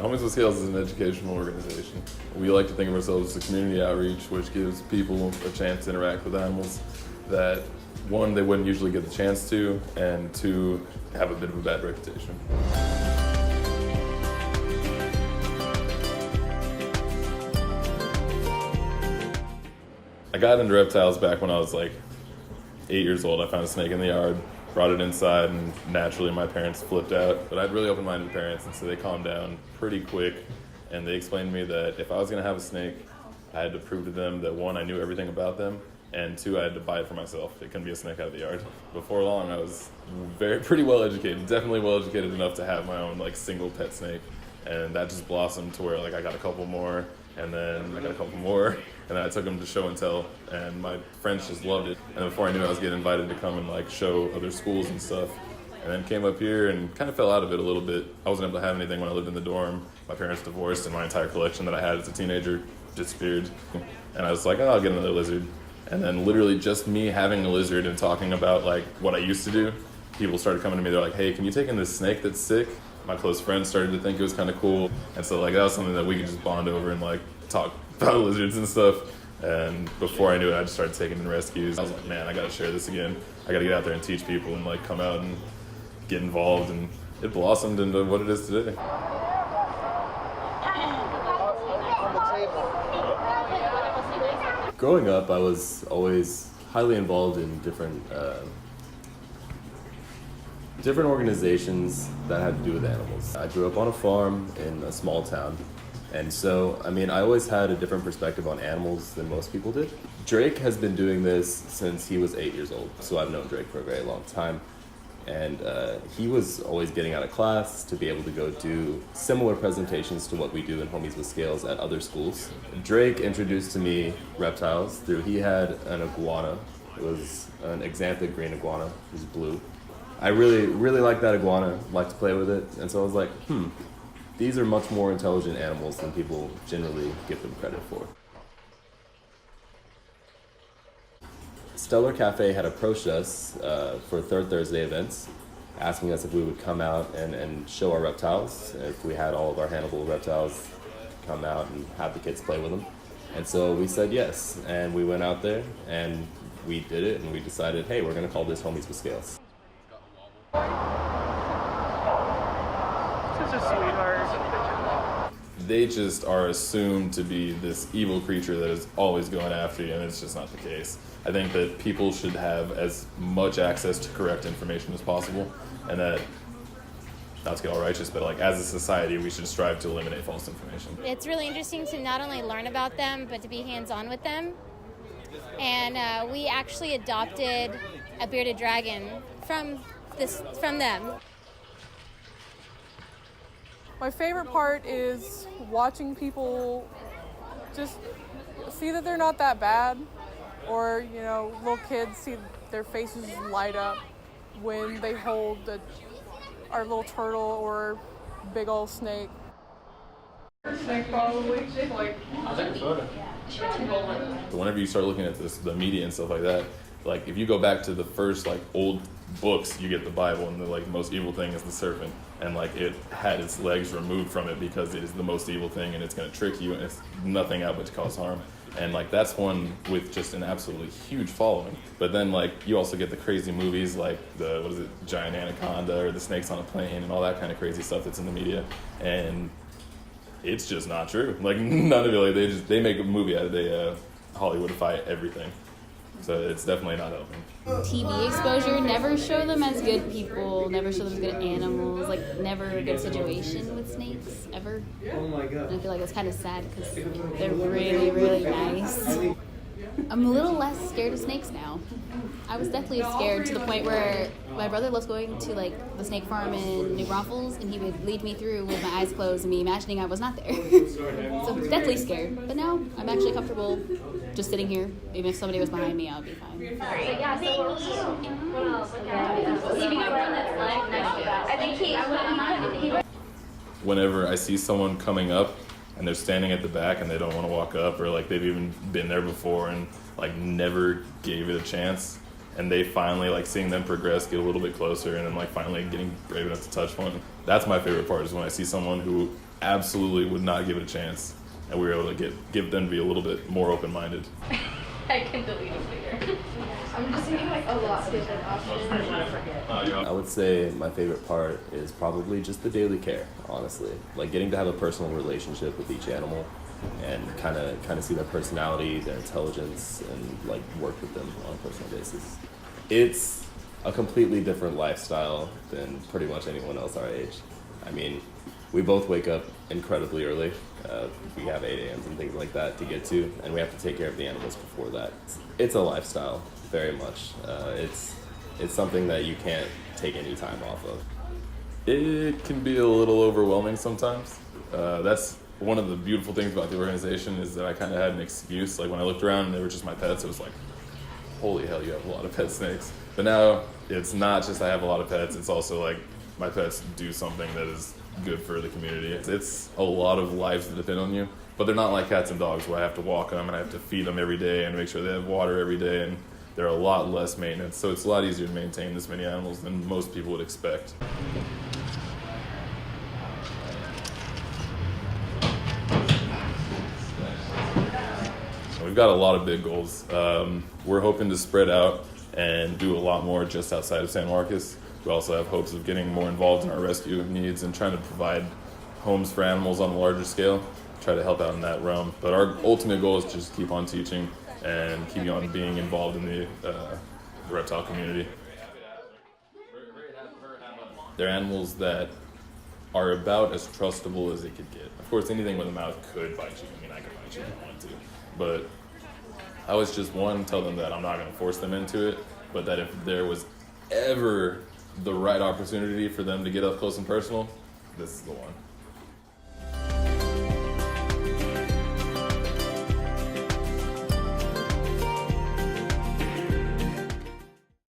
Homies with Scales is an educational organization. We like to think of ourselves as a community outreach, which gives people a chance to interact with animals that, one, they wouldn't usually get the chance to, and two, have a bit of a bad reputation. I got into reptiles back when I was like 8 years old. I found a snake in the yard, brought it inside, and naturally my parents flipped out. But I had really open-minded parents, and so they calmed down pretty quick. And they explained to me that if I was going to have a snake, I had to prove to them that, one, I knew everything about them, and two, I had to buy it for myself. It couldn't be a snake out of the yard. Before long, I was pretty well educated, definitely well educated enough to have my own like single pet snake. And that just blossomed to where like I got a couple more, and then I got a couple more, and then I took them to show and tell, and my friends just loved it. And before I knew it, I was getting invited to come and like show other schools and stuff. And then came up here and kind of fell out of it a little bit. I wasn't able to have anything when I lived in the dorm. My parents divorced, and my entire collection that I had as a teenager disappeared. And I was like, oh, I'll get another lizard. And then literally just me having a lizard and talking about like what I used to do, people started coming to me. They're like, hey, can you take in this snake that's sick? My close friends started to think it was kind of cool. And so like that was something that we could just bond over and like talk about lizards and stuff. And before I knew it, I just started taking in rescues. I was like, man, I got to share this again. I got to get out there and teach people and like come out and get involved. And it blossomed into what it is today. Growing up, I was always highly involved in different organizations that had to do with animals. I grew up on a farm in a small town, and so, I always had a different perspective on animals than most people did. Drake has been doing this since he was 8 years old, so I've known Drake for a very long time. And he was always getting out of class to be able to go do similar presentations to what we do in Homies with Scales at other schools. Drake introduced to me reptiles through, he had an iguana. It was an xanthic green iguana. It was blue. I really, really liked that iguana, liked to play with it. And so I was like, these are much more intelligent animals than people generally give them credit for. Stellar Cafe had approached us for Third Thursday events, asking us if we would come out and show our reptiles, if we had all of our Hannibal reptiles come out and have the kids play with them. And so we said yes, and we went out there and we did it, and we decided, hey, we're going to call this Homies with Scales. Such a sweetheart. They just are assumed to be this evil creature that is always going after you, and it's just not the case. I think that people should have as much access to correct information as possible, and that, not to get all righteous, but like as a society, we should strive to eliminate false information. It's really interesting to not only learn about them, but to be hands-on with them. And we actually adopted a bearded dragon from them. My favorite part is watching people just see that they're not that bad, or, little kids see their faces light up when they hold our little turtle or big old snake. Snake probably, I'll take a photo. Whenever you start looking at the media and stuff like that, like if you go back to the first like old books, you get the Bible, and the like most evil thing is the serpent, and like it had its legs removed from it because it is the most evil thing, and it's going to trick you, and it's nothing out but to cause harm. And like that's one with just an absolutely huge following. But then like you also get the crazy movies like the Giant Anaconda or the Snakes on a Plane and all that kind of crazy stuff that's in the media, and it's just not true. Like none of it. Like they make a movie out of it. Hollywoodify everything. So it's definitely not helping. TV exposure, never show them as good people, never show them as good animals, like never a good situation with snakes, ever. Oh my god. And I feel like it's kind of sad because they're really, really nice. I'm a little less scared of snakes now. I was definitely scared to the point where my brother loves going to like the snake farm in New Braunfels, and he would lead me through with my eyes closed and me imagining I was not there. So definitely scared. But now I'm actually comfortable just sitting here. Even if somebody was behind me, I would be fine. Whenever I see someone coming up and they're standing at the back and they don't want to walk up, or like they've even been there before and like never gave it a chance, and they finally like seeing them progress, get a little bit closer, and then like finally getting brave enough to touch one. That's my favorite part, is when I see someone who absolutely would not give it a chance, and we were able to give them to be a little bit more open-minded. I can delete it later. I'm just thinking like a lot of different options. I would say my favorite part is probably just the daily care, honestly. Like getting to have a personal relationship with each animal and kind of see their personality, their intelligence, and like work with them on a personal basis. It's a completely different lifestyle than pretty much anyone else our age. I mean, we both wake up incredibly early. We have 8 a.m.s and things like that to get to, and we have to take care of the animals before that. It's a lifestyle, very much. It's something that you can't take any time off of. It can be a little overwhelming sometimes. That's one of the beautiful things about the organization is that I kind of had an excuse. Like when I looked around and they were just my pets, it was like, holy hell, you have a lot of pet snakes. But now it's not just I have a lot of pets, it's also like my pets do something that is good for the community. It's a lot of lives that depend on you, but they're not like cats and dogs where I have to walk them and I have to feed them every day and make sure they have water every day, and they're a lot less maintenance. So it's a lot easier to maintain this many animals than most people would expect. We've got a lot of big goals. We're hoping to spread out and do a lot more just outside of San Marcos. We also have hopes of getting more involved in our rescue needs and trying to provide homes for animals on a larger scale, try to help out in that realm. But our ultimate goal is to just keep on teaching and keep on being involved in the reptile community. They're animals that are about as trustable as it could get. Of course, anything with a mouth could bite you. I mean, I could bite you if I wanted to. But I was just, one, tell them that I'm not going to force them into it, but that if there was ever the right opportunity for them to get up close and personal, this is the one.